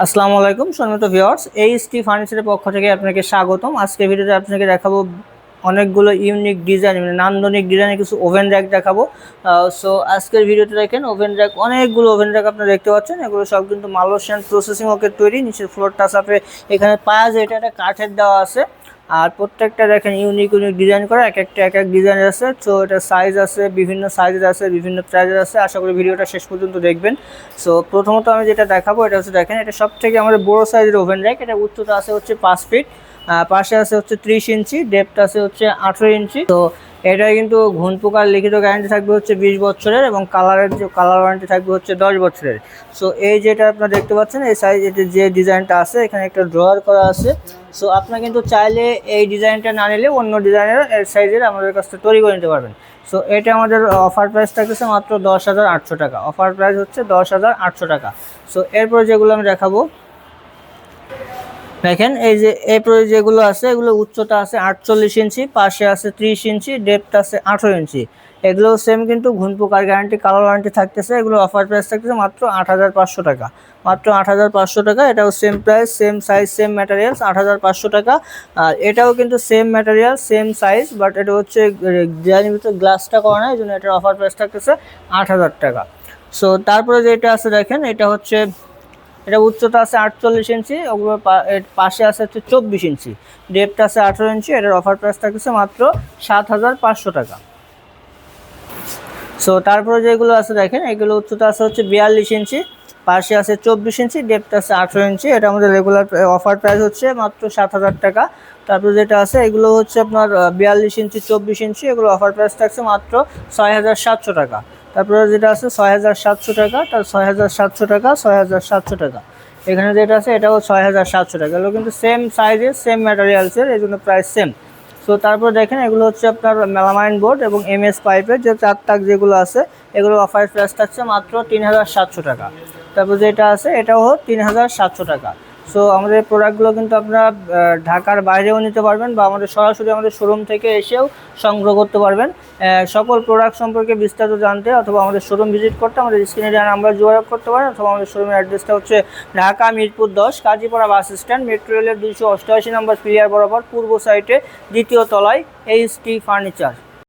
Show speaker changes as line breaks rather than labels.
আসসালামু আলাইকুম সম্মানিত ভিউয়ার্স, এইচটি ফার্নিচারের পক্ষ থেকে আপনাকে স্বাগতম। আজকে ভিডিওতে আপনাকে দেখাবো অনেকগুলো ইউনিক ডিজাইন, মানে নান্দনিক ডিজাইনের কিছু ওভেন র্যাক দেখাবো। সো আজকের ভিডিওতে দেখেন ওভেন র্যাক, অনেকগুলো ওভেন র্যাক আপনারা দেখতে পাচ্ছেন। এগুলো সব কিন্তু মালয়েশিয়ান প্রসেসিং ওকের তৈরি। নিচের ফ্লোরটা সাথে এখানে পায়া যায়, এটা একটা কাঠের দেওয়া আছে। আর প্রত্যেকটা দেখেন ইউনিক ডিজাইন করা, এক এক ডিজাইন আছে। তো এটা সাইজ আছে, বিভিন্ন সাইজের আছে, বিভিন্ন প্রাইজের আছে। আশা করি ভিডিওটা শেষ পর্যন্ত দেখবেন। সো প্রথমত আমি যেটা দেখাবো এটা হচ্ছে, দেখেন এটা সব থেকে আমাদের বড় সাইজের ওভেন র্যাক। এটা উচ্চতা আছে হচ্ছে 5 ফিট, পাশে আছে হচ্ছে 30 ইঞ্চি, ডেপথ আছে হচ্ছে 18 ইঞ্চি। তো এটা কিন্তু ঘুণ পোকার লিখিত গ্যারান্টি থাকবে হচ্ছে 20 বছরের, এবং কালারের যে কালার ওয়ারেন্টি থাকবে হচ্ছে 10 বছরের। সো এই যেটা আপনারা দেখতে পাচ্ছেন, এই সাইজ যে ডিজাইনটা আছে, এখানে একটা ড্রয়ার করা আছে। সো আপনারা কিন্তু চাইলে এই ডিজাইনটা না নিলে অন্য ডিজাইনের সাইজের আমাদের কাছ থেকে তৈরি করে নিতে পারবেন। সো এটা আমাদের অফার প্রাইস থাকতেছে মাত্র 10,800 টাকা। অফার প্রাইস হচ্ছে 10,800 টাকা। সো এরপর যেগুলো আমি দেখাবো, দেখেন এই যে এরপরে যেগুলো আছে, এগুলো উচ্চতা আছে 48 ইঞ্চি, পাশে আছে 30 ইঞ্চি, ডেপথ আছে 18 ইঞ্চি। এগুলো সেম কিন্তু ঘুণ পোকার গ্যারান্টি, কালার ওয়ারেন্টি থাকতেছে। এগুলো অফার প্রাইস থাকতেছে মাত্র 8,500 টাকা। মাত্র 8,500 টাকা। এটাও same price, same size, same materials, 8,500 টাকা। আর এটাও কিন্তু same material, same size, but এটা হচ্ছে ডিজাইনের ভিতরে গ্লাসটা করা না, এই জন্য এটার অফার প্রাইস থাকতেছে 8,000 টাকা। সো তারপরে যেটা আছে দেখেন, এটা হচ্ছে, এটা উচ্চতা আছে 48 ইঞ্চি, ওগুলোর পাশে আছে হচ্ছে 24 ইঞ্চি, ডেপথ আছে 18 ইঞ্চি। এটার অফার প্রাইস থাকতেছে মাত্র 7,500 টাকা। সো তারপরে যেগুলো আছে দেখেন, এগুলো উচ্চতা আছে হচ্ছে 42 ইঞ্চি, পাশে আছে 24 ইঞ্চি, ডেপথ আছে 18 ইঞ্চি। এটা আমাদের রেগুলার অফার প্রাইস হচ্ছে মাত্র 7,000 টাকা। তারপরে যেটা আছে, এগুলো হচ্ছে আপনার 42 ইঞ্চি, 24 ইঞ্চি, এগুলো অফার প্রাইস থাকছে মাত্র 6,700 টাকা। তারপরে যেটা আছে 6,700 টাকা, তার 6,700 টাকা, 6,700 টাকা। এখানে যেটা আছে এটাও 6,700 টাকা। এগুলো কিন্তু সেম সাইজের, সেম ম্যাটেরিয়ালসের, এই জন্য প্রাইস সেম। সো তারপর দেখেন, এগুলো হচ্ছে আপনার মেলামাইন বোর্ড এবং এমএস পাইপের যে 4 তাক যেগুলো আছে, এগুলো অফার প্রাইস থাকছে মাত্র 3,700 টাকা। তারপর যেটা আছে এটাও 3,700 টাকা। সো আমাদের প্রোডাক্টগুলো কিন্তু আপনারা ঢাকার বাইরেও নিতে পারবেন, বা আমাদের সরাসরি আমাদের শোরুম থেকে এসেও সংগ্রহ করতে পারবেন। সকল প্রোডাক্ট সম্পর্কে বিস্তারিত জানতে অথবা আমাদের শোরুম ভিজিট করতে আমাদের স্ক্রিনে দেওয়া নাম্বার যোগাযোগ করতে পারেন, অথবা আমাদের শোরুমের অ্যাড্রেসটা হচ্ছে Dhaka Mirpur 10 Kazipara bus stand, metro রেলের 288 নম্বর পিলিয়ার বরাবর পূর্ব সাইডে দ্বিতীয় তলায় এইচটি ফার্নিচার।